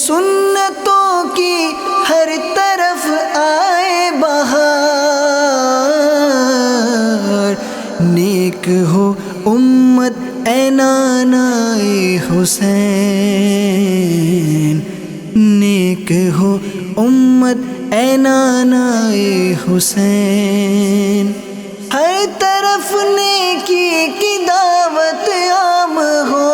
سنتوں کی ہر طرف آئے بہار، نیک ہو امت اے نانائے حسین، نیک ہو امت اے نانائے حسین، ہر طرف نیکی کی دعوت عام ہو،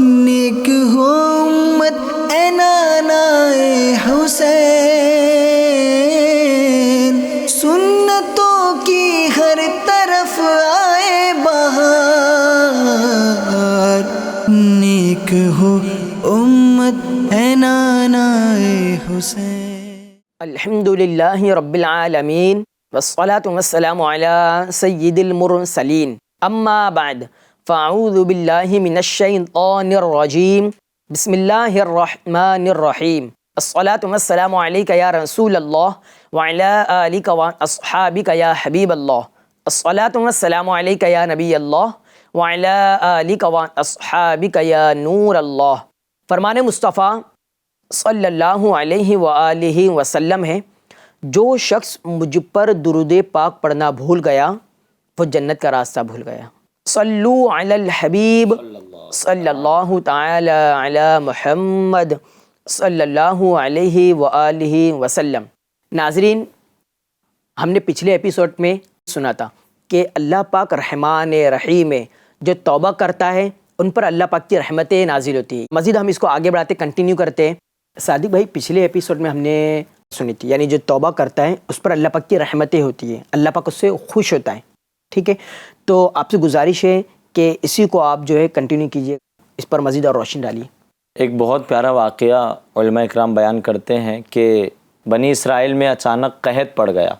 نیک ہو امت اے نانائے حسین، سنتوں کی ہر طرف آئے بہار، نیک ہو امت اے نانائے حسین۔ الحمدللہ رب العالمین والصلاة والسلام علی سید المرسلین، اما بعد فاعوذ باللہ من الشیطان الرجیم، بسم اللہ الرحمن الرحیم، الصلاة والسلام علیک یا رسول اللہ وعلی آلک واصحابک یا حبیب اللہ، الصلاة والسلام علیک یا نبی اللہ وعلی آلک واصحابک یا نور اللہ۔ فرمان مصطفیٰ صلی اللہ علیہ وآلہ وسلم ہے، جو شخص مجھ پر درود پاک پڑھنا بھول گیا وہ جنت کا راستہ بھول گیا۔ صلو علی الحبیب صلی اللہ تعالی علی محمد صلی اللہ علیہ وآلہ وسلم۔ ناظرین، ہم نے پچھلے ایپیسوڈ میں سنا تھا کہ اللہ پاک رحمان رحیم ہے، جو توبہ کرتا ہے ان پر اللہ پاک کی رحمتیں نازل ہوتی ہیں۔ مزید ہم اس کو آگے بڑھاتے کنٹینیو کرتے ہیں۔ صادق بھائی، پچھلے ایپیسوڈ میں ہم نے سنی تھی، یعنی جو توبہ کرتا ہے اس پر اللہ پاک کی رحمتیں ہوتی ہیں، اللہ پاک اس سے خوش ہوتا ہے، ٹھیک ہے؟ تو آپ سے گزارش ہے کہ اسی کو آپ جو ہے کنٹینیو کیجیے، اس پر مزید اور روشنی ڈالیے۔ ایک بہت پیارا واقعہ علماء اکرام بیان کرتے ہیں کہ بنی اسرائیل میں اچانک قحط پڑ گیا۔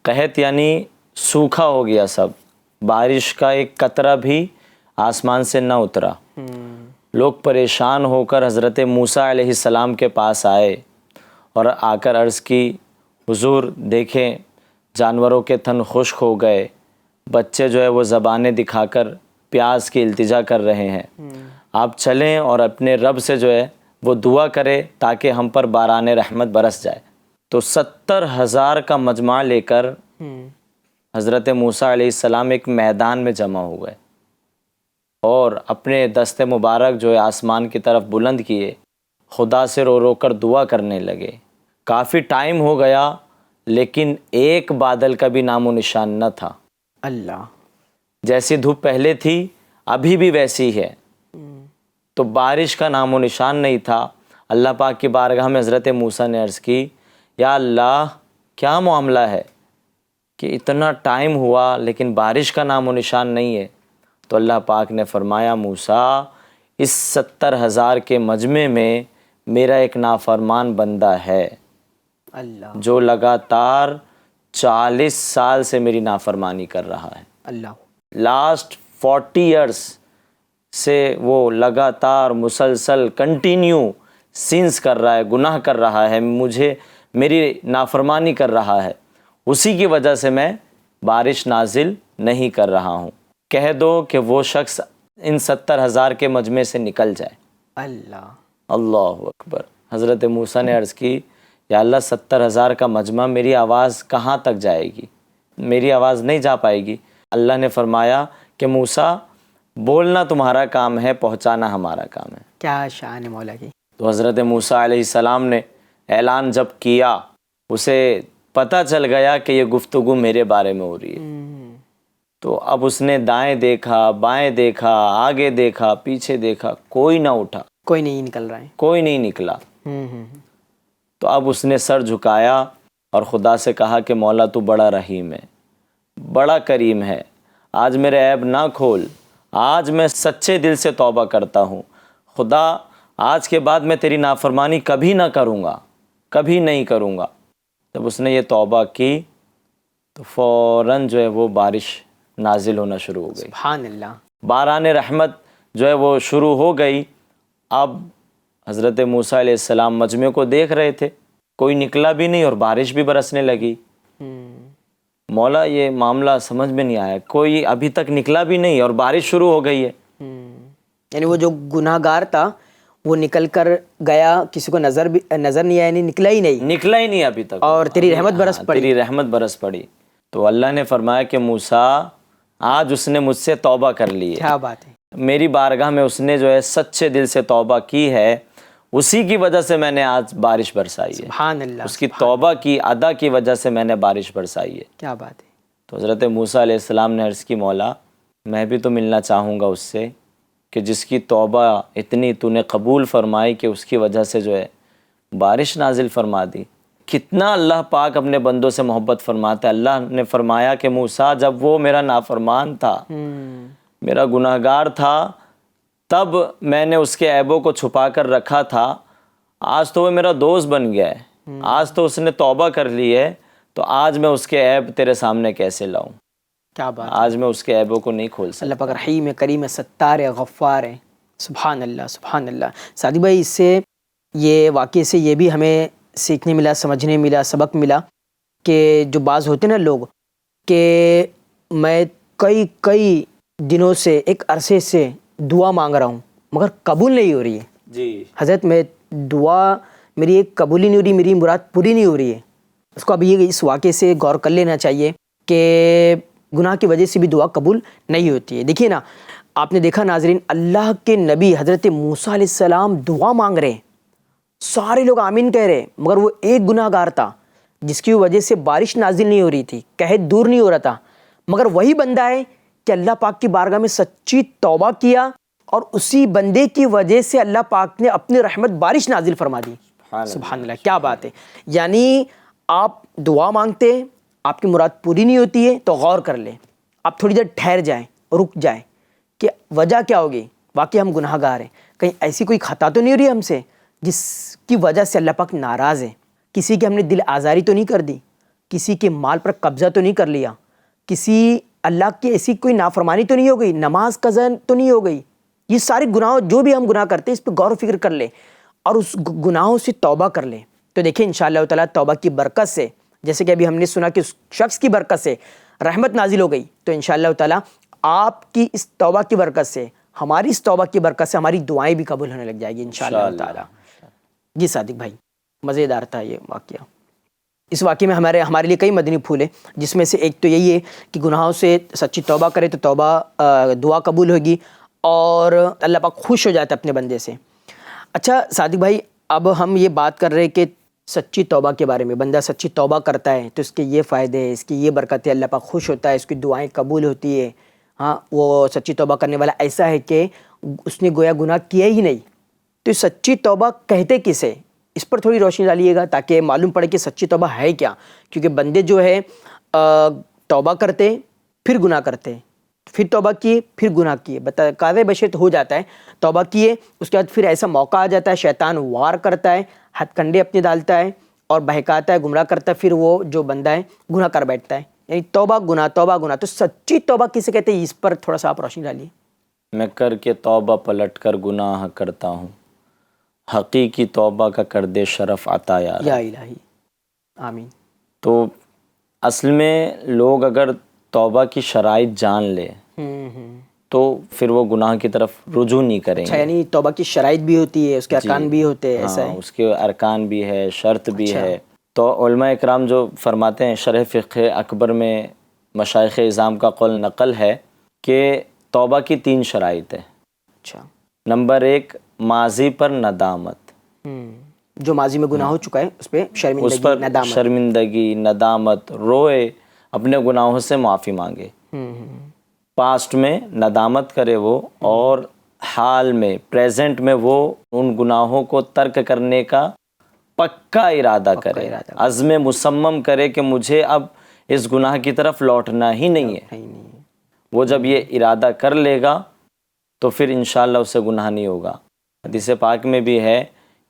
قحط یعنی سوکھا ہو گیا، سب بارش کا ایک قطرہ بھی آسمان سے نہ اترا۔ لوگ پریشان ہو کر حضرت موسیٰ علیہ السلام کے پاس آئے اور آ کر عرض کی، حضور دیکھیں جانوروں کے تن خشک ہو گئے، بچے جو ہے وہ زبانیں دکھا کر پیاس کی التجا کر رہے ہیں، آپ چلیں اور اپنے رب سے جو ہے وہ دعا کرے تاکہ ہم پر باران رحمت برس جائے۔ تو 70,000 کا مجمع لے کر حضرت موسیٰ علیہ السلام ایک میدان میں جمع ہو گئے اور اپنے دست مبارک جو ہے آسمان کی طرف بلند کیے، خدا سے رو رو کر دعا کرنے لگے۔ کافی ٹائم ہو گیا لیکن ایک بادل کا بھی نام و نشان نہ تھا۔ اللہ، جیسی دھوپ پہلے تھی ابھی بھی ویسی ہے، تو بارش کا نام و نشان نہیں تھا۔ اللہ پاک کی بارگاہ میں حضرت موسیٰ نے عرض کی، یا اللہ کیا معاملہ ہے کہ اتنا ٹائم ہوا لیکن بارش کا نام و نشان نہیں ہے؟ تو اللہ پاک نے فرمایا، موسیٰ اس 70,000 کے مجمع میں میرا ایک نافرمان بندہ ہے اللہ، جو لگاتار 40 سال سے میری نافرمانی کر رہا ہے۔ اللہ، لاسٹ 40 ایئرس سے وہ لگاتار مسلسل کنٹینیو سینس کر رہا ہے، گناہ کر رہا ہے، مجھے میری نافرمانی کر رہا ہے، اسی کی وجہ سے میں بارش نازل نہیں کر رہا ہوں۔ کہہ دو کہ وہ شخص ان 70,000 کے مجمع سے نکل جائے۔ اللہ، اللہ اکبر۔ حضرت موسیٰ نے عرض کی، یا اللہ 70,000 کا مجمع، میری آواز کہاں تک جائے گی؟ میری آواز نہیں جا پائے گی۔ اللہ نے فرمایا کہ موسیٰ بولنا تمہارا کام ہے، پہنچانا ہمارا کام ہے۔ کیا شان ہے مولا کی۔ تو حضرت موسیٰ علیہ السلام نے اعلان جب کیا، اسے پتہ چل گیا کہ یہ گفتگو میرے بارے میں ہو رہی ہے۔ تو اب اس نے دائیں دیکھا، بائیں دیکھا، آگے دیکھا، پیچھے دیکھا، کوئی نہ اٹھا، کوئی نہیں نکل رہا ہے۔ کوئی نہیں نکلا۔ تو اب اس نے سر جھکایا اور خدا سے کہا کہ مولا تو بڑا رحیم ہے، بڑا کریم ہے، آج میرے عیب نہ کھول، آج میں سچے دل سے توبہ کرتا ہوں، خدا آج کے بعد میں تیری نافرمانی کبھی نہ کروں گا، کبھی نہیں کروں گا۔ جب اس نے یہ توبہ کی تو فوراً جو ہے وہ بارش نازل ہونا شروع ہو گئی، سبحان اللہ، باران رحمت جو ہے وہ شروع ہو گئی۔ اب حضرت موسیٰ علیہ السلام مجمع کو دیکھ رہے تھے، کوئی نکلا بھی نہیں اور بارش بھی برسنے لگی۔ مولا یہ معاملہ سمجھ میں نہیں آیا، کوئی ابھی تک نکلا بھی نہیں اور بارش شروع ہو گئی ہے۔ یعنی وہ جو گناہ گار تھا وہ نکل کر گیا, کسی کو نظر نہیں آیا, یعنی نکلا ہی نہیں ابھی تک, اور تیری رحمت برس پڑی. تیری رحمت برس پڑی. تو اللہ نے فرمایا کہ موسیٰ آج اس نے مجھ سے توبہ کر لی ہے. کیا بات ہے. میری بارگاہ میں اس نے جو ہے سچے دل سے توبہ کی ہے, اسی کی وجہ سے میں نے آج بارش برسائی ہے. سبحان اللہ. اس کی توبہ کی ادا کی وجہ سے میں نے بارش برسائی ہے. کیا بات ہے. تو حضرت موسیٰ علیہ السلام نے عرض کی مولا میں بھی تو ملنا چاہوں گا اس سے کہ جس کی توبہ اتنی تو نے قبول فرمائی کہ اس کی وجہ سے جو ہے بارش نازل فرما دی. کتنا اللہ پاک اپنے بندوں سے محبت فرماتا ہے. اللہ نے فرمایا کہ موسیٰ جب وہ میرا نافرمان تھا, میرا گناہ گار تھا, تب میں نے اس کے عیبوں کو چھپا کر رکھا تھا. آج تو وہ میرا دوست بن گیا ہے, آج تو اس نے توبہ کر لی ہے, تو آج میں اس کے عیب تیرے سامنے کیسے لاؤں. کیا بات. آج میں اس کے عیبوں کو نہیں کھول سکتا. اللہ پاک رحیم ہے, کریم ہے, ستار ہے, غفار ہے. سبحان اللہ سبحان اللہ. سعدی بھائی اس سے یہ واقعے سے یہ بھی ہمیں سیکھنے ملا, سمجھنے ملا, سبق ملا کہ جو بعض ہوتے نا لوگ کہ میں کئی دنوں سے ایک عرصے سے دعا مانگ رہا ہوں مگر قبول نہیں ہو رہی ہے. جی حضرت میں دعا میری ایک قبول ہی نہیں ہو رہی, میری مراد پوری نہیں ہو رہی ہے. اس کو ابھی اس واقعے سے غور کر لینا چاہیے کہ گناہ کی وجہ سے بھی دعا قبول نہیں ہوتی ہے. دیکھیے نا, آپ نے دیکھا ناظرین, اللہ کے نبی حضرت موسیٰ علیہ السلام دعا مانگ رہے ہیں, سارے لوگ آمین کہہ رہے, مگر وہ ایک گناہ گار تھا جس کی وجہ سے بارش نازل نہیں ہو رہی تھی, قحط دور نہیں ہو رہا تھا. مگر وہی بندہ ہے کہ اللہ پاک کی بارگاہ میں سچی توبہ کیا اور اسی بندے کی وجہ سے اللہ پاک نے اپنی رحمت بارش نازل فرما دی. سبحان اللہ. کیا بات ہے. یعنی آپ دعا مانگتے ہیں, آپ کی مراد پوری نہیں ہوتی ہے تو غور کر لیں, آپ تھوڑی دیر ٹھہر جائیں, رک جائیں کہ وجہ کیا ہوگی. واقعی ہم گناہ گار ہیں, کہیں ایسی کوئی خطا تو نہیں ہو رہی ہم سے جس کی وجہ سے اللہ پاک ناراض ہے. کسی کی ہم نے دل آزاری تو نہیں کر دی, کسی کے مال پر قبضہ تو نہیں کر لیا, کسی اللہ کی ایسی کوئی نافرمانی تو نہیں ہو گئی, نماز قضا تو نہیں ہو گئی. یہ سارے گناہ جو بھی ہم گناہ کرتے ہیں اس پہ غور و فکر کر لیں اور اس گناہوں سے توبہ کر لیں. تو دیکھیں انشاءاللہ تعالیٰ توبہ کی برکت سے, جیسے کہ ابھی ہم نے سنا کہ اس شخص کی برکت سے رحمت نازل ہو گئی, تو انشاءاللہ تعالیٰ آپ کی اس توبہ کی برکت سے, ہماری اس توبہ کی برکت سے ہماری دعائیں بھی قبول ہونے لگ جائے گی انشاءاللہ تعالیٰ. جی صادق بھائی, مزیدار تھا یہ واقعہ. اس واقعے میں ہمارے لیے کئی مدنی پھول ہیں, جس میں سے ایک تو یہی ہے کہ گناہوں سے سچی توبہ کرے تو توبہ دعا قبول ہوگی اور اللہ پاک خوش ہو جاتا ہے اپنے بندے سے. اچھا صادق بھائی, اب ہم یہ بات کر رہے ہیں کہ سچی توبہ کے بارے میں, بندہ سچی توبہ کرتا ہے تو اس کے یہ فائدے ہیں, اس کی یہ برکت ہے, اللہ پاک خوش ہوتا ہے, اس کی دعائیں قبول ہوتی ہے. ہاں, وہ سچی توبہ کرنے والا ایسا ہے کہ اس نے گویا گناہ کیا ہی نہیں. تو سچی توبہ کہتے کسے, اس پر تھوڑی روشنی ڈالیے گا تاکہ معلوم پڑے کہ سچی توبہ ہے کیا. کیونکہ بندے جو ہے توبہ کرتے پھر گناہ کرتے, پھر توبہ کیے پھر گناہ کیے, قاعدہ بشرط ہو جاتا ہے. توبہ کیے اس کے بعد پھر ایسا موقع آ جاتا ہے, شیطان وار کرتا ہے, ہتھ کنڈے اپنے ڈالتا ہے اور بہکاتا ہے, گمراہ کرتا ہے, پھر وہ جو بندہ ہے گناہ کر بیٹھتا ہے. یعنی توبہ گناہ, توبہ گناہ. تو سچی توبہ کسے کہتے ہیں, اس پر تھوڑا سا آپ روشنی ڈالیے. میں کر کے توبہ پلٹ کر گناہ کرتا ہوں, حقیقی توبہ کا کر دے شرف عطا یا الہی, آمین. تو اصل میں لوگ اگر توبہ کی شرائط جان لے تو پھر وہ گناہ کی طرف رجوع نہیں کریں گے. یعنی توبہ کی شرائط بھی ہوتی ہے, اس کے ارکان بھی ہوتے ہیں, ایسا ہے. اس کے ارکان بھی ہے, شرط بھی ہے. تو علماء اکرام جو فرماتے ہیں, شرح فقہ اکبر میں مشائخ اعظام کا قول نقل ہے کہ توبہ کی 3 شرائط ہے. اچھا. نمبر 1, ماضی پر ندامت, جو ماضی میں گناہ ہو چکا ہے اس پہ شرمندگی, اس پر شرمندگی, ندامت, روئے, اپنے گناہوں سے معافی مانگے. پاسٹ میں ندامت کرے وہ, اور حال میں پریزنٹ میں وہ ان گناہوں کو ترک کرنے کا پکا ارادہ کرے, عزم مصمم کرے کہ مجھے اب اس گناہ کی طرف لوٹنا ہی نہیں ہے. وہ جب یہ ارادہ کر لے گا تو پھر انشاءاللہ اسے گناہ نہیں ہوگا. حدیث پاک میں بھی ہے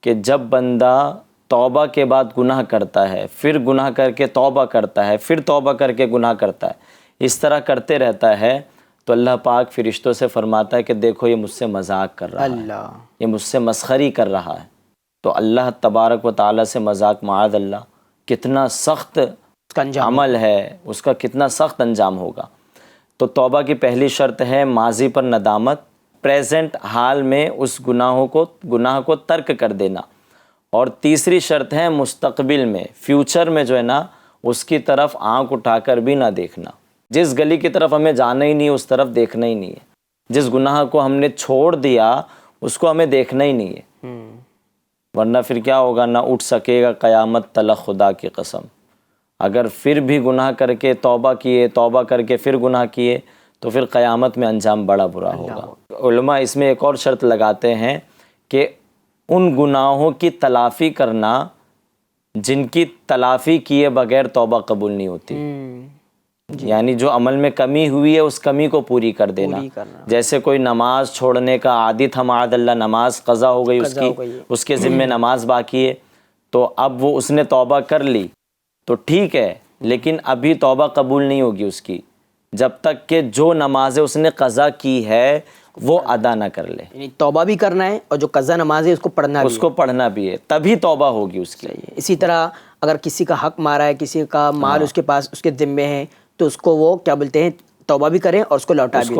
کہ جب بندہ توبہ کے بعد گناہ کرتا ہے, پھر گناہ کر کے توبہ کرتا ہے, پھر توبہ کر کے گناہ کرتا ہے, اس طرح کرتے رہتا ہے, تو اللہ پاک فرشتوں سے فرماتا ہے کہ دیکھو یہ مجھ سے مذاق کر رہا ہے, یہ مجھ سے مسخری کر رہا ہے. تو اللہ تبارک و تعالیٰ سے مذاق, معاذ اللہ, کتنا سخت عمل ہے, اس کا کتنا سخت انجام ہوگا. تو توبہ کی پہلی شرط ہے ماضی پر ندامت, پریزنٹ حال میں اس گناہ کو ترک کر دینا. اور تیسری شرط ہے مستقبل میں، فیوچر میں جو ہے نا اس کی طرف آنکھ اٹھا کر بھی نہ دیکھنا. جس گلی کی طرف ہمیں جانا ہی نہیں اس طرف دیکھنا ہی نہیں ہے. جس گناہ کو ہم نے چھوڑ دیا اس کو ہمیں دیکھنا ہی نہیں ہے، ورنہ پھر کیا ہوگا، نہ اٹھ سکے گا قیامت تلک خدا کی قسم. اگر پھر بھی گناہ کر کے توبہ کر کے پھر گناہ کیے تو پھر قیامت میں انجام بڑا برا ہوگا. علماء اس میں ایک اور شرط لگاتے ہیں کہ ان گناہوں کی تلافی کرنا جن کی تلافی کیے بغیر توبہ قبول نہیں ہوتی. یعنی جو عمل میں کمی ہوئی ہے اس کمی کو پوری کر دینا. جیسے کوئی نماز چھوڑنے کا عادی تھا معاذ اللہ، نماز قضا ہو گئی اس کے ذمے نماز باقی ہے، تو اب وہ اس نے توبہ کر لی تو ٹھیک ہے، لیکن ابھی توبہ قبول نہیں ہوگی اس کی جب تک کہ جو نمازیں اس نے قضا کی ہے وہ ادا نہ کر لے. یعنی توبہ بھی کرنا ہے اور جو قضا نماز ہے اس کو پڑھنا بھی ہے، تبھی توبہ ہوگی اس کی. اسی طرح اگر کسی کا حق مارا ہے، کسی کا مال اس کے پاس اس کے ذمے ہے، تو اس کو وہ کیا بولتے ہیں توبہ بھی کریں اور اس کو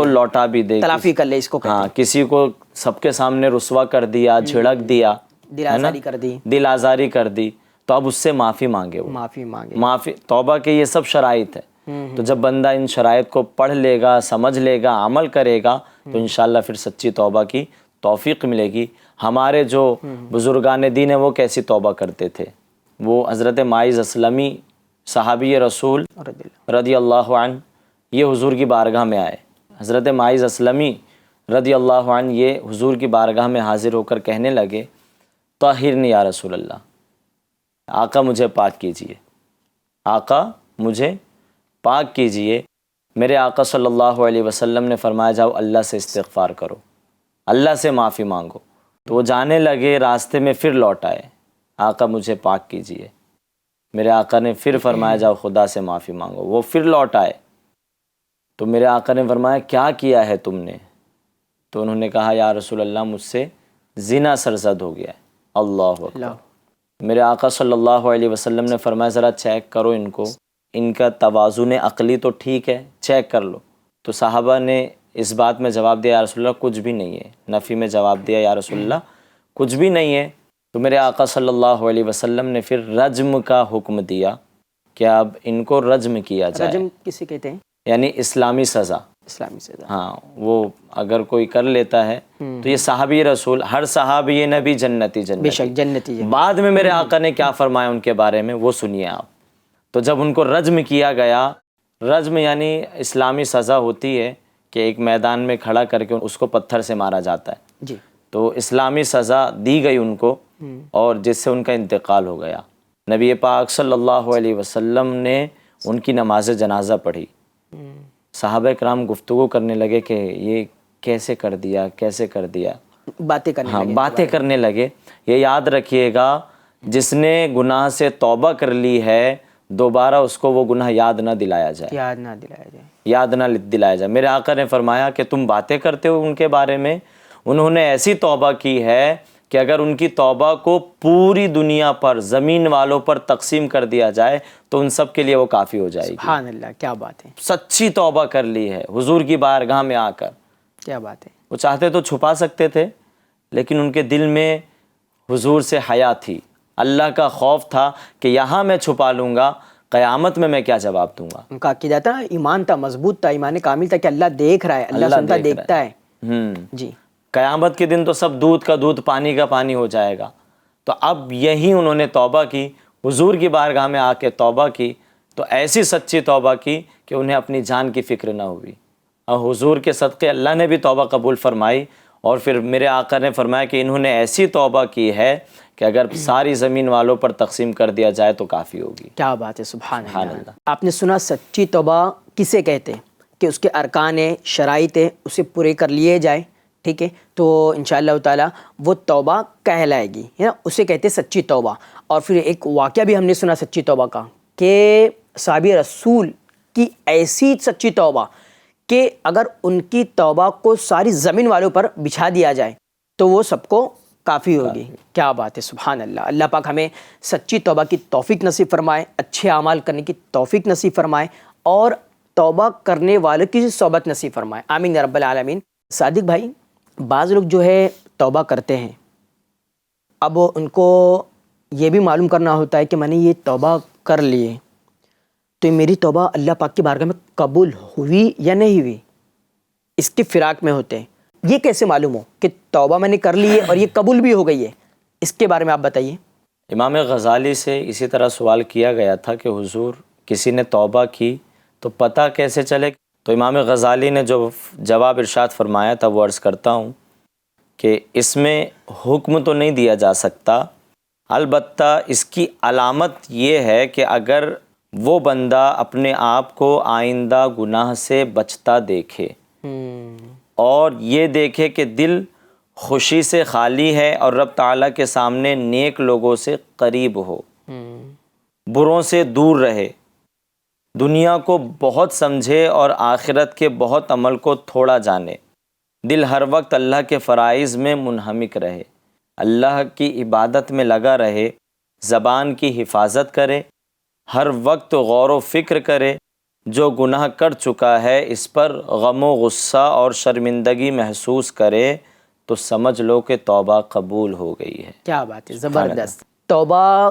لوٹا بھی دے، تلافی کر لے اس کو. ہاں، کسی کو سب کے سامنے رسوا کر دیا، جھڑک دیا، دل آزاری کر دی، تو اب اس سے معافی مانگے. معافی توبہ کے یہ سب شرائط ہے. تو جب بندہ ان شرائط کو پڑھ لے گا، سمجھ لے گا، عمل کرے گا تو انشاءاللہ پھر سچی توبہ کی توفیق ملے گی. ہمارے جو بزرگان دین ہیں وہ کیسی توبہ کرتے تھے. وہ حضرت معاذ اسلمی صحابی رسول رضی اللہ عنہ یہ حضور کی بارگاہ میں آئے. حضرت معاذ اسلمی رضی اللہ عنہ یہ حضور کی بارگاہ میں حاضر ہو کر کہنے لگے، طاہرنی یا رسول اللہ، آقا مجھے پاک کیجئے، آقا مجھے پاک کیجئے. میرے آقا صلی اللہ علیہ وسلم نے فرمایا جاؤ اللہ سے استغفار کرو، اللہ سے معافی مانگو. تو وہ جانے لگے، راستے میں پھر لوٹ آئے، آقا مجھے پاک کیجئے. میرے آقا نے پھر فرمایا جاؤ خدا سے معافی مانگو. وہ پھر لوٹ آئے تو میرے آقا نے فرمایا کیا کیا ہے تم نے؟ تو انہوں نے کہا یا رسول اللہ مجھ سے زنا سرزد ہو گیا ہے. اللہ اکبر. میرے آقا صلی اللہ علیہ وسلم نے فرمایا ذرا چیک کرو ان کو، ان کا توازن عقلی تو ٹھیک ہے، چیک کر لو. تو صحابہ نے اس بات میں جواب دیا یا رسول اللہ کچھ بھی نہیں ہے. نفی میں جواب دیا یا رسول اللہ کچھ بھی نہیں ہے. تو میرے آقا صلی اللہ علیہ وسلم نے پھر رجم کا حکم دیا کہ اب ان کو رجم کیا جائے. رجم کسے کہتے ہیں؟ یعنی اسلامی سزا. ہاں، وہ اگر کوئی کر لیتا ہے تو یہ صحابی رسول، ہر صحابی نبی جنتی. بے شک جنتی. بعد میں میرے آقا نے کیا فرمایا ان کے بارے میں وہ سنیے آپ. تو جب ان کو رجم کیا گیا، رجم یعنی اسلامی سزا ہوتی ہے کہ ایک میدان میں کھڑا کر کے اس کو پتھر سے مارا جاتا ہے جی. تو اسلامی سزا دی گئی ان کو اور جس سے ان کا انتقال ہو گیا. نبی پاک صلی اللہ علیہ وسلم نے ان کی نماز جنازہ پڑھی. صحابہ کرام گفتگو کرنے لگے کہ یہ کیسے کر دیا، باتیں کرنے لگے. یہ یاد رکھیے گا جس نے گناہ سے توبہ کر لی ہے دوبارہ اس کو وہ گناہ یاد نہ دلایا جائے. میرے آقا نے فرمایا کہ تم باتیں کرتے ہو ان کے بارے میں، انہوں نے ایسی توبہ کی ہے کہ اگر ان کی توبہ کو پوری دنیا پر زمین والوں پر تقسیم کر دیا جائے تو ان سب کے لیے وہ کافی ہو جائے گی. سبحان اللہ، کیا بات ہے. سچی توبہ کر لی ہے حضور کی بارگاہ میں آ کر. کیا بات ہے. وہ چاہتے تو چھپا سکتے تھے لیکن ان کے دل میں حضور سے حیا تھی، اللہ کا خوف تھا کہ یہاں میں چھپا لوں گا قیامت میں کیا جواب دوں گا. ان کا عقیدہ تھا، ایمان تھا، مضبوط تھا، ایمان کامل تھا کہ اللہ دیکھ رہا ہے، اللہ سنتا دیکھتا ہے. جی. قیامت کے دن تو سب دودھ کا دودھ پانی کا پانی ہو جائے گا. تو اب یہی انہوں نے توبہ کی، حضور کی بارگاہ میں آ کے توبہ کی، تو ایسی سچی توبہ کی کہ انہیں اپنی جان کی فکر نہ ہوئی. اور حضور کے صدقے اللہ نے بھی توبہ قبول فرمائی. اور پھر میرے آقا نے فرمایا کہ انہوں نے ایسی توبہ کی ہے کہ اگر ساری زمین والوں پر تقسیم کر دیا جائے تو کافی ہوگی. کیا بات ہے. سبحان اللہ. آپ نے سنا سچی توبہ کسے کہتے ہیں کہ اس کے ارکان ہیں، شرائط ہیں، اسے پورے کر لیے جائے. ٹھیک ہے، تو انشاءاللہ تعالی وہ توبہ کہلائے گی، ہے نا، اسے کہتے ہیں سچی توبہ. اور پھر ایک واقعہ بھی ہم نے سنا سچی توبہ کا کہ صحابی رسول کی ایسی سچی توبہ کہ اگر ان کی توبہ کو ساری زمین والوں پر بچھا دیا جائے تو وہ سب کو کافی ہوگی. کیا بات ہے. سبحان اللہ. اللہ پاک ہمیں سچی توبہ کی توفیق نصیب فرمائے، اچھے اعمال کرنے کی توفیق نصیب فرمائے اور توبہ کرنے والوں کی صحبت نصیب فرمائے. آمین یا رب العالمین. صادق بھائی، بعض لوگ جو ہے توبہ کرتے ہیں، اب ان کو یہ بھی معلوم کرنا ہوتا ہے کہ میں نے یہ توبہ کر لیے تو میری توبہ اللہ پاک کی بارگاہ میں قبول ہوئی یا نہیں ہوئی، اس کے فراق میں ہوتے ہیں۔ یہ کیسے معلوم ہو کہ توبہ میں نے کر لی ہے اور یہ قبول بھی ہو گئی ہے؟ اس کے بارے میں آپ بتائیے۔ امام غزالی سے اسی طرح سوال کیا گیا تھا کہ حضور کسی نے توبہ کی تو پتہ کیسے چلے؟ تو امام غزالی نے جو جواب ارشاد فرمایا تھا وہ عرض کرتا ہوں کہ اس میں حکم تو نہیں دیا جا سکتا، البتہ اس کی علامت یہ ہے کہ اگر وہ بندہ اپنے آپ کو آئندہ گناہ سے بچتا دیکھے اور یہ دیکھے کہ دل خوشی سے خالی ہے اور رب تعالیٰ کے سامنے نیک لوگوں سے قریب ہو، بروں سے دور رہے، دنیا کو بہت سمجھے اور آخرت کے بہت عمل کو تھوڑا جانے، دل ہر وقت اللہ کے فرائض میں منہمک رہے، اللہ کی عبادت میں لگا رہے، زبان کی حفاظت کرے، ہر وقت غور و فکر کرے، جو گناہ کر چکا ہے اس پر غم و غصہ اور شرمندگی محسوس کرے تو سمجھ لو کہ توبہ قبول ہو گئی ہے۔ کیا بات ہے، زبردست۔ توبہ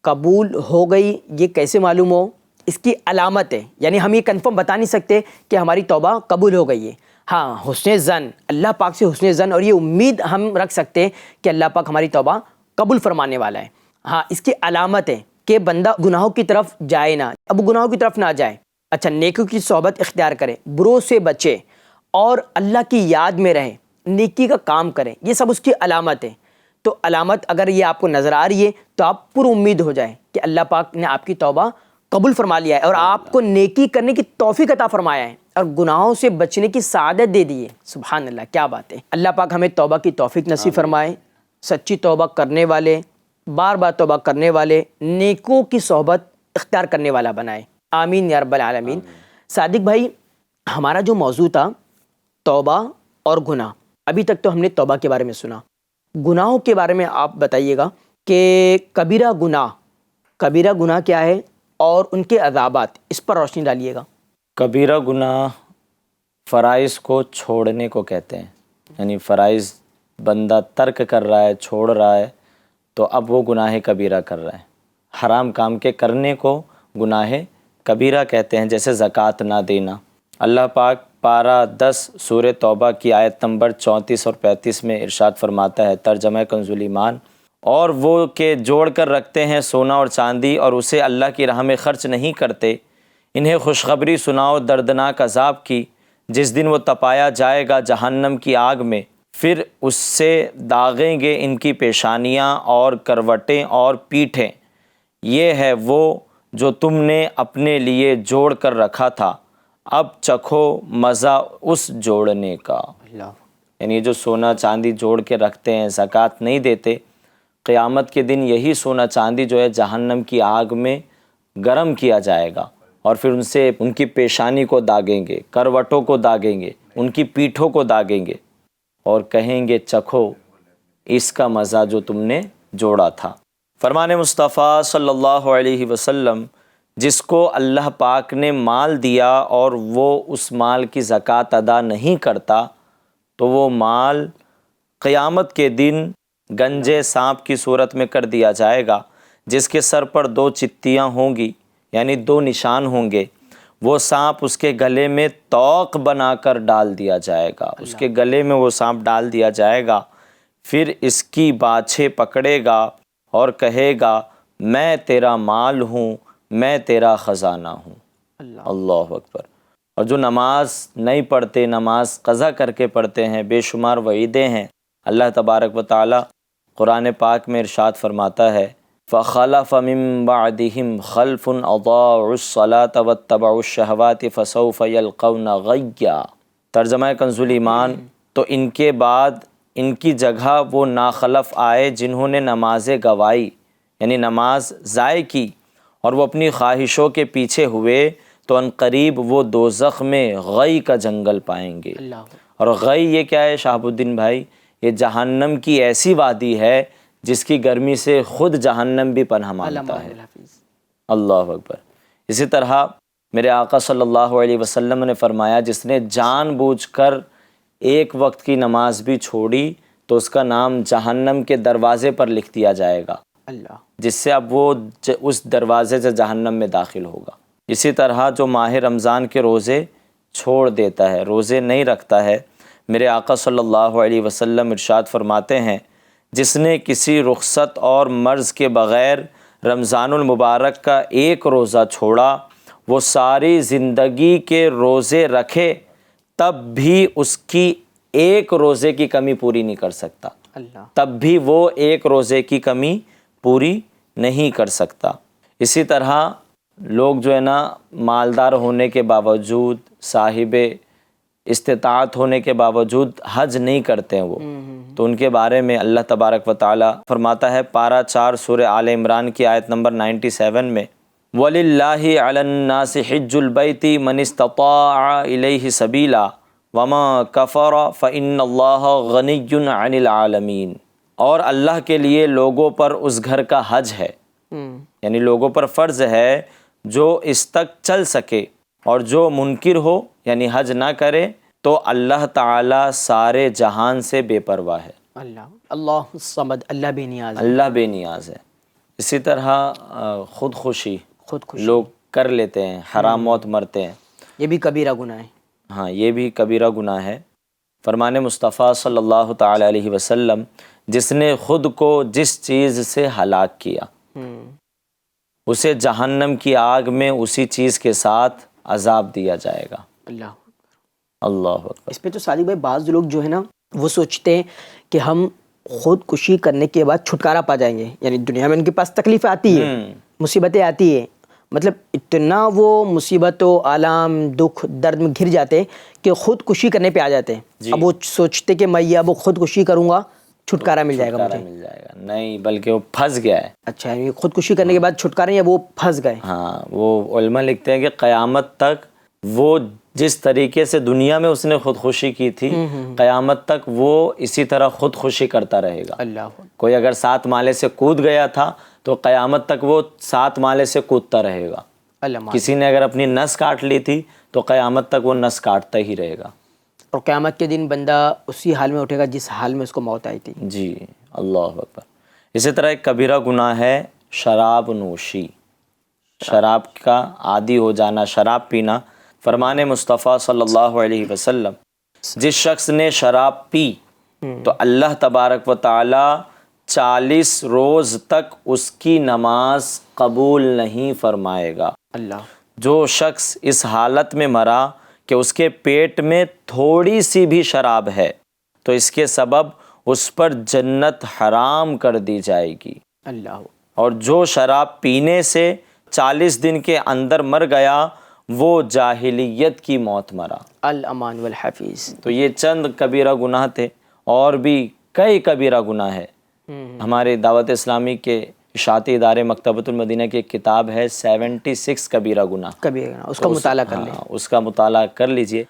قبول ہو گئی یہ کیسے معلوم ہو؟ اس کی علامت ہے، یعنی ہم یہ کنفرم بتا نہیں سکتے کہ ہماری توبہ قبول ہو گئی ہے، ہاں حسن زن، اللہ پاک سے حسن زن اور یہ امید ہم رکھ سکتے ہیں کہ اللہ پاک ہماری توبہ قبول فرمانے والا ہے۔ ہاں اس کی علامت ہے کہ بندہ گناہوں کی طرف جائے نہ، اب گناہوں کی طرف نہ جائے، اچھا نیکیوں کی صحبت اختیار کرے، بروں سے بچے اور اللہ کی یاد میں رہے، نیکی کا کام کریں، یہ سب اس کی علامت ہے۔ تو علامت اگر یہ آپ کو نظر آ رہی ہے تو آپ پر امید ہو جائیں کہ اللہ پاک نے آپ کی توبہ قبول فرما لیا ہے اور آپ کو نیکی کرنے کی توفیق عطا فرمایا ہے اور گناہوں سے بچنے کی سعادت دے دی ہے۔ سبحان اللہ، کیا بات ہے۔ اللہ پاک ہمیں توبہ کی توفیق نصیب فرمائے، سچی توبہ کرنے والے، بار بار توبہ کرنے والے، نیکوں کی صحبت اختیار کرنے والا بنائے، آمین یا رب العالمین۔ صادق بھائی، ہمارا جو موضوع تھا توبہ اور گناہ، ابھی تک تو ہم نے توبہ کے بارے میں سنا، گناہوں کے بارے میں آپ بتائیے گا کہ کبیرہ گناہ کیا ہے اور ان کے عذابات، اس پر روشنی ڈالیے گا۔ کبیرہ گناہ فرائض کو چھوڑنے کو کہتے ہیں، یعنی فرائض بندہ ترک کر رہا ہے، چھوڑ رہا ہے تو اب وہ گناہ کبیرہ کر رہا ہے۔ حرام کام کے کرنے کو گناہ کبیرہ کہتے ہیں، جیسے زکوٰۃ نہ دینا۔ اللہ پاک پارہ 10 سورہ توبہ کی آیت نمبر 34 اور 35 میں ارشاد فرماتا ہے، ترجمہ کنز الایمان، اور وہ کہ جوڑ کر رکھتے ہیں سونا اور چاندی اور اسے اللہ کی راہ میں خرچ نہیں کرتے، انہیں خوشخبری سناؤ دردناک عذاب کی، جس دن وہ تپایا جائے گا جہنم کی آگ میں، پھر اس سے داغیں گے ان کی پیشانیاں اور کروٹیں اور پیٹھیں، یہ ہے وہ جو تم نے اپنے لیے جوڑ کر رکھا تھا، اب چکھو مزہ اس جوڑنے کا۔ یعنی جو سونا چاندی جوڑ کے رکھتے ہیں، زکوٰۃ نہیں دیتے، قیامت کے دن یہی سونا چاندی جو ہے جہنم کی آگ میں گرم کیا جائے گا اور پھر ان سے ان کی پیشانی کو داغیں گے، کروٹوں کو داغیں گے، ان کی پیٹھوں کو داغیں گے اور کہیں گے چکھو اس کا مزہ جو تم نے جوڑا تھا۔ فرمان مصطفیٰ صلی اللہ علیہ وسلم، جس کو اللہ پاک نے مال دیا اور وہ اس مال کی زکوٰۃ ادا نہیں کرتا تو وہ مال قیامت کے دن گنجے سانپ کی صورت میں کر دیا جائے گا، جس کے سر پر 2 چتیاں ہوں گی، یعنی 2 نشان ہوں گے، وہ سانپ اس کے گلے میں توق بنا کر ڈال دیا جائے گا، اس کے گلے میں وہ سانپ ڈال دیا جائے گا، پھر اس کی باچھیں پکڑے گا اور کہے گا میں تیرا مال ہوں، میں تیرا خزانہ ہوں۔ اللہ اکبر۔ اور جو نماز نہیں پڑھتے، نماز قضا کر کے پڑھتے ہیں، بے شمار وعیدیں ہیں۔ اللہ تبارک و تعالی قرآن پاک میں ارشاد فرماتا ہے فَخَلَفَ مِن بَعْدِهِمْ خَلْفٌ أَضَاعُوا الصَّلَاةَ وَاتَّبَعُوا الشَّهَوَاتِ فَسَوْفَ يَلْقَوْنَ غَيًّا۔ ترجمہ کنز الایمان، تو ان کے بعد ان کی جگہ وہ ناخلف آئے جنہوں نے نماز گوائی، یعنی نماز ضائع کی اور وہ اپنی خواہشوں کے پیچھے ہوئے تو عنقریب وہ دوزخ میں غی کا جنگل پائیں گے۔ اور غی یہ کیا ہے شہاب الدین بھائی؟ یہ جہنم کی ایسی وادی ہے جس کی گرمی سے خود جہنم بھی پناہ مانگتا ہے۔ اللہ اکبر۔ اسی طرح میرے آقا صلی اللہ علیہ وسلم نے فرمایا، جس نے جان بوجھ کر ایک وقت کی نماز بھی چھوڑی تو اس کا نام جہنم کے دروازے پر لکھ دیا جائے گا، اللہ، جس سے اب وہ اس دروازے سے جہنم میں داخل ہوگا۔ اسی طرح جو ماہ رمضان کے روزے چھوڑ دیتا ہے، روزے نہیں رکھتا ہے، میرے آقا صلی اللہ علیہ وسلم ارشاد فرماتے ہیں جس نے کسی رخصت اور مرض کے بغیر رمضان المبارک کا ایک روزہ چھوڑا، وہ ساری زندگی کے روزے رکھے تب بھی اس کی ایک روزے کی کمی پوری نہیں کر سکتا، اللہ، تب بھی وہ ایک روزے کی کمی پوری نہیں کر سکتا۔ اسی طرح لوگ جو ہے نا مالدار ہونے کے باوجود، صاحب استطاعت ہونے کے باوجود حج نہیں کرتے ہیں، وہ تو ان کے بارے میں اللہ تبارک و تعالی فرماتا ہے پارہ 4 سورہ آل عمران کی آیت نمبر 97 میں، وَلِلَّهِ عَلَى النَّاسِ حِجُّ الْبَيْتِ مَنِ اسْتَطَاعَ إِلَيْهِ سَبِيلًا وَمَا كَفَرَ فَإِنَّ اللَّهَ غَنِيٌّ عَنِ الْعَالَمِينَ، اور اللہ کے لیے لوگوں پر اس گھر کا حج ہے، یعنی لوگوں پر فرض ہے جو اس تک چل سکے، اور جو منکر ہو یعنی حج نہ کرے تو اللہ تعالیٰ سارے جہان سے بے پرواہ ہے، اللہ، اللہ الصمد، اللہ بے نیاز ہے، اللہ بے نیاز ہے۔ اسی طرح خودکشی لوگ کر لیتے ہیں، حرام موت مرتے ہیں، یہ بھی کبیرہ گناہ ہے۔ ہاں یہ بھی کبیرہ گناہ ہے۔ فرمان مصطفیٰ صلی اللہ تعالی علیہ وسلم، جس نے خود کو جس چیز سے ہلاک کیا اسے جہنم کی آگ میں اسی چیز کے ساتھ عذاب دیا جائے گا۔ اللہ، اللہ اکبر۔ اس پہ تو صادق بھائی بعض لوگ جو ہے نا وہ سوچتے ہیں کہ ہم خودکشی کرنے کے بعد چھٹکارا پا جائیں گے، یعنی دنیا میں ان کے پاس تکلیف آتی ہے، مصیبتیں آتی ہیں، مطلب اتنا وہ مصیبت و آلام، دکھ، درد میں گھر جاتے ہیں کہ خودکشی کرنے پہ آ جاتے ہیں۔ اب وہ سوچتے کہ میں اب خودکشی کروں گا چھٹکارا مل جائے گا مجھے، مل جائے گا، نہیں بلکہ وہ پھنس گیا ہے۔ اچھا، یعنی خودکشی کرنے کے بعد چھٹکارا یا وہ پھنس گئے؟ ہاں، وہ علماء لکھتے ہیں کہ قیامت تک وہ جس طریقے سے دنیا میں اس نے خودکشی کی تھی، قیامت تک وہ اسی طرح خودکشی کرتا رہے گا۔ اللہ، کوئی اگر 7 مالے سے کود گیا تھا تو قیامت تک وہ 7 مالے سے کودتا رہے گا۔ اللہ، کسی نے اگر اپنی نس کاٹ لی تھی تو قیامت تک وہ نس کاٹتا ہی رہے گا۔ اور قیامت کے دن بندہ اسی حال میں اٹھے گا جس حال میں اس کو موت آئی تھی۔ جی، اللہ اکبر۔ اسی طرح ایک کبیرہ گناہ ہے شراب نوشی، شراب کا عادی ہو جانا، شراب پینا۔ فرمان مصطفیٰ صلی اللہ علیہ وسلم، جس شخص نے شراب پی تو اللہ تبارک و تعالی 40 روز تک اس کی نماز قبول نہیں فرمائے گا۔ اللہ، جو شخص اس حالت میں مرا کہ اس کے پیٹ میں تھوڑی سی بھی شراب ہے تو اس کے سبب اس پر جنت حرام کر دی جائے گی۔ اللہ، اور جو شراب پینے سے 40 دن کے اندر مر گیا وہ جاہلیت کی موت مرا۔ الامان والحفیظ۔ تو یہ چند کبیرہ گناہ تھے، اور بھی کئی کبیرہ گناہ ہے۔ ہمارے دعوت اسلامی کے اشاعتی ادارے مکتبۃ المدینہ کی ایک کتاب ہے 76 کبیرہ گناہ، کبیرہ گناہ، اس کا مطالعہ کر لیں۔ ہاں، اس کا مطالعہ کر لیجئے۔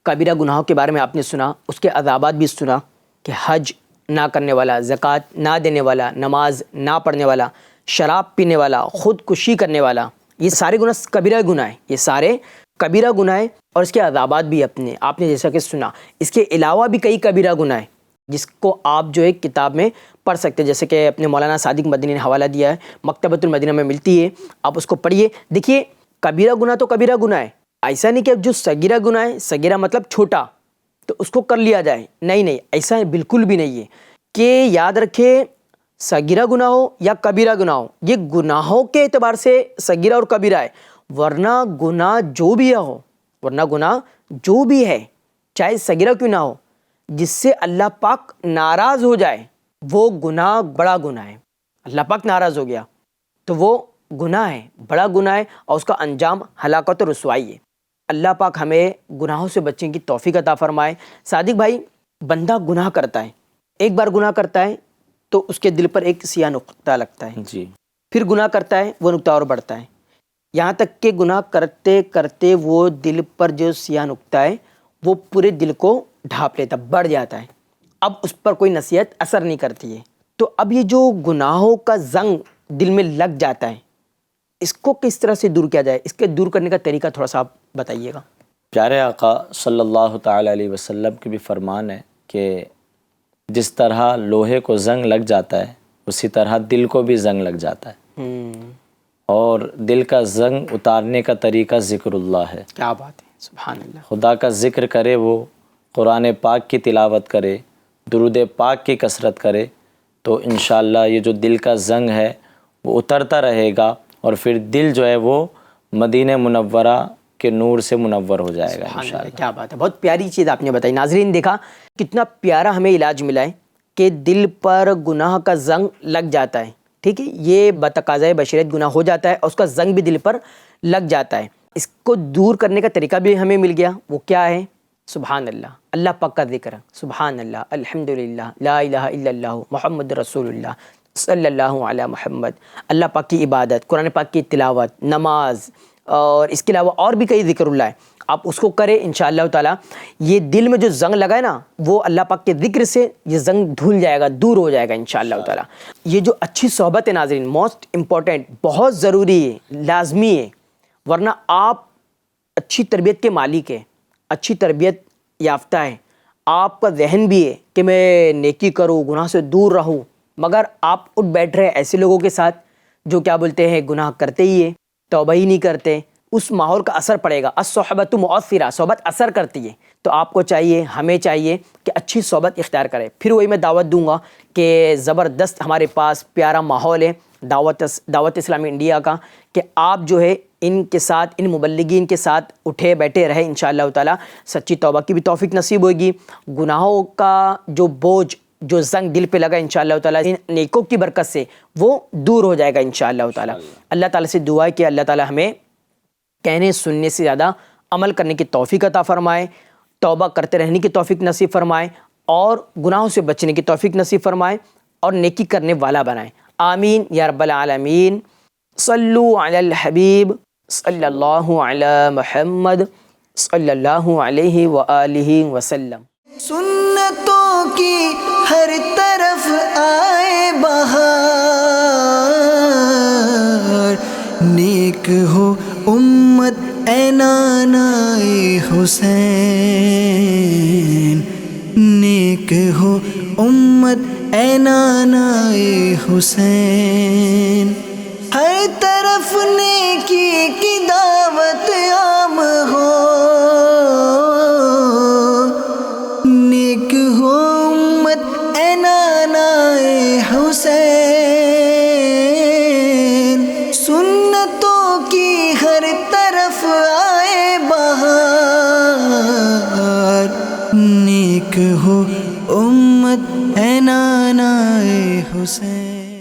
کبیرہ گناہوں کے بارے میں آپ نے سنا، اس کے عذابات بھی سنا کہ حج نہ کرنے والا، زکوٰۃ نہ دینے والا، نماز نہ پڑھنے والا، شراب پینے والا، خودکشی کرنے والا، یہ سارے گناہ کبیرہ گناہ ہیں، یہ سارے کبیرہ گناہ ہیں، اور اس کے عذابات بھی آپ نے جیسا کہ سنا۔ اس کے علاوہ بھی کئی کبیرہ گناہ ہیں جس کو آپ جو ایک کتاب میں پڑھ سکتے ہیں، جیسے کہ اپنے مولانا صادق مدنی نے حوالہ دیا ہے، مکتبۃ المدینہ میں ملتی ہے، آپ اس کو پڑھیے۔ دیکھیے، کبیرہ گناہ تو کبیرہ گناہ ہے، ایسا نہیں کہ جو صغیرہ گناہ ہے، صغیرہ مطلب چھوٹا، تو اس کو کر لیا جائے، نہیں، ایسا بالکل بھی نہیں ہے۔ کہ یاد رکھے، صغیرہ گناہ ہو یا کبیرہ گناہ ہو، یہ گناہوں کے اعتبار سے صغیرہ اور کبیرہ ہے، ورنہ گناہ جو بھی ہے چاہے صغیرہ کیوں نہ ہو، جس سے اللہ پاک ناراض ہو جائے وہ گناہ بڑا گناہ ہے۔ اللہ پاک ناراض ہو گیا تو وہ گناہ ہے، بڑا گناہ ہے، اور اس کا انجام ہلاکت و رسوائی ہے۔ اللہ پاک ہمیں گناہوں سے بچنے کی توفیق عطا فرمائے۔ صادق بھائی، بندہ گناہ کرتا ہے، ایک بار گناہ کرتا ہے تو اس کے دل پر ایک سیاہ نقطہ لگتا ہے، جی، پھر گناہ کرتا ہے، وہ نقطہ اور بڑھتا ہے، یہاں تک کہ گناہ کرتے کرتے وہ دل پر جو سیاہ نقطہ ہے وہ پورے دل کو ڈھانپ لیتا، بڑھ جاتا ہے، اب اس پر کوئی نصیحت اثر نہیں کرتی ہے۔ تو اب یہ جو گناہوں کا زنگ دل میں لگ جاتا ہے، اس کو کس طرح سے دور کیا جائے؟ اس کے دور کرنے کا طریقہ تھوڑا سا آپ بتائیے گا۔ پیارے آقا صلی اللہ تعالی علیہ وسلم کی بھی فرمان ہے کہ جس طرح لوہے کو زنگ لگ جاتا ہے اسی طرح دل کو بھی زنگ لگ جاتا ہے، اور دل کا زنگ اتارنے کا طریقہ ذکر اللہ ہے۔ کیا بات ہے، سبحان اللہ۔ خدا کا ذکر کرے، وہ قرآن پاک کی تلاوت کرے، درود پاک کی کثرت کرے، تو انشاءاللہ یہ جو دل کا زنگ ہے وہ اترتا رہے گا، اور پھر دل جو ہے وہ مدینہ منورہ کے نور سے منور ہو جائے گا انشاءاللہ۔ کیا بات ہے، بہت پیاری چیز آپ نے بتائی۔ ناظرین دیکھا کتنا پیارا ہمیں علاج ملا ہے کہ دل پر گناہ کا زنگ لگ جاتا ہے، ٹھیک ہے، یہ بتقاضۂ بشریت گناہ ہو جاتا ہے اور اس کا زنگ بھی دل پر لگ جاتا ہے۔ اس کو دور کرنے کا طریقہ بھی ہمیں مل گیا، وہ کیا ہے؟ سبحان اللہ، اللہ پاک کا ذکر، سبحان اللہ، الحمدللہ، لا الہ الا اللہ، محمد رسول اللہ صلی اللہ علی محمد، اللہ پاک کی عبادت، قرآن پاک کی تلاوت، نماز، اور اس کے علاوہ اور بھی کئی ذکر اللہ ہے، آپ اس کو کریں انشاءاللہ تعالیٰ۔ یہ دل میں جو زنگ لگا ہے نا، وہ اللہ پاک کے ذکر سے یہ زنگ دھل جائے گا، دور ہو جائے گا انشاءاللہ تعالیٰ۔ یہ جو اچھی صحبت ہے ناظرین، موسٹ امپورٹنٹ، بہت ضروری ہے، لازمی ہے، ورنہ آپ اچھی تربیت کے مالک ہیں، اچھی تربیت یافتہ ہے، آپ کا ذہن بھی ہے کہ میں نیکی کروں، گناہ سے دور رہوں، مگر آپ اٹھ بیٹھ رہے ایسے لوگوں کے ساتھ جو کیا بولتے ہیں گناہ کرتے ہی ہے، توبہ ہی نہیں کرتے، اس ماحول کا اثر پڑے گا۔ الصحبۃ مؤثرہ، صحبت اثر کرتی ہے، تو آپ کو چاہیے، ہمیں چاہیے کہ اچھی صحبت اختیار کرے۔ پھر وہی میں دعوت دوں گا کہ زبردست ہمارے پاس پیارا ماحول ہے دعوت اسلامی انڈیا کا، کہ آپ جو ہے ان کے ساتھ، ان مبلغین کے ساتھ اٹھے بیٹھے رہے انشاءاللہ تعالیٰ۔ سچی توبہ کی بھی توفیق نصیب ہوگی، گناہوں کا جو بوجھ، جو زنگ دل پہ لگا انشاءاللہ تعالیٰ ان نیکوں کی برکت سے وہ دور ہو جائے گا انشاءاللہ تعالیٰ۔ اللہ تعالیٰ سے دعا ہے کہ اللہ تعالیٰ ہمیں کہنے سننے سے زیادہ عمل کرنے کی توفیق عطا فرمائے، توبہ کرتے رہنے کی توفیق نصیب فرمائے، اور گناہوں سے بچنے کی توفیق نصیب فرمائے، اور نیکی کرنے والا بنائے۔ آمین یا رب العالمین۔ صلو علی الحبیب صلی اللہ علی محمد صلی اللہ علیہ وآلہ وسلم۔ سنتوں کی ہر طرف آئے بہار، نیک ہو امت اے نانائے حسین، نیک ہو امت اے نانائے حسین، ہر طرف نیکی کی دعوت عام ہو، نیک ہو امت اے نانائے حسین، سنتوں کی ہر طرف آئے بہار، نیک ہو امت اے نانائے حسین۔